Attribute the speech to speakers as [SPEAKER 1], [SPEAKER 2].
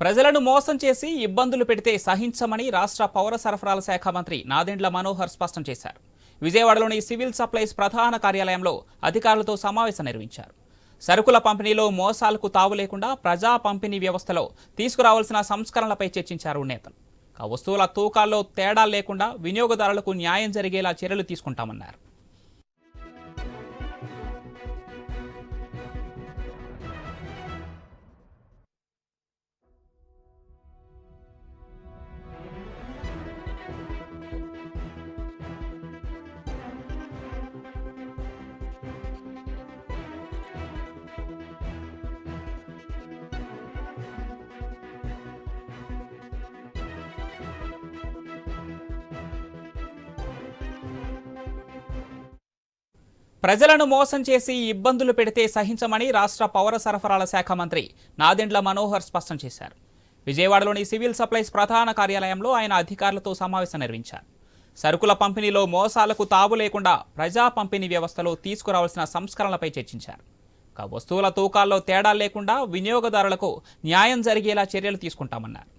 [SPEAKER 1] ప్రజలను మోసం చేసి ఇబ్బందులు పెడితే సహించమని రాష్ట్ర పౌర సరఫరాల శాఖ మంత్రి నాదెండ్ల మనోహర్ స్పష్టం చేశారు. విజయవాడలోని సివిల్ సప్లైస్ ప్రధాన కార్యాలయంలో అధికారులతో సమావేశం నిర్వహించారు. సరుకుల పంపిణీలో మోసాలకు తావు లేకుండా ప్రజా పంపిణీ వ్యవస్థలో తీసుకురావాల్సిన సంస్కరణలపై చర్చించారు నేతలు. వస్తువుల తూకాల్లో తేడా లేకుండా వినియోగదారులకు న్యాయం జరిగేలా చర్యలు తీసుకుంటామన్నారు. ప్రజలను మోసం చేసి ఇబ్బందులు పెడితే సహించమని రాష్ట్ర పౌర సరఫరాల శాఖ మంత్రి నాదెండ్ల మనోహర్ స్పష్టం చేశారు. విజయవాడలోని సివిల్ సప్లైస్ ప్రధాన కార్యాలయంలో ఆయన అధికారులతో సమావేశం నిర్వహించారు. సరుకుల పంపిణీలో మోసాలకు తావు లేకుండా ప్రజా పంపిణీ వ్యవస్థలో తీసుకురావాల్సిన సంస్కరణలపై చర్చించారు. వస్తువుల తూకాల్లో తేడా లేకుండా వినియోగదారులకు న్యాయం జరిగేలా చర్యలు తీసుకుంటామన్నారు.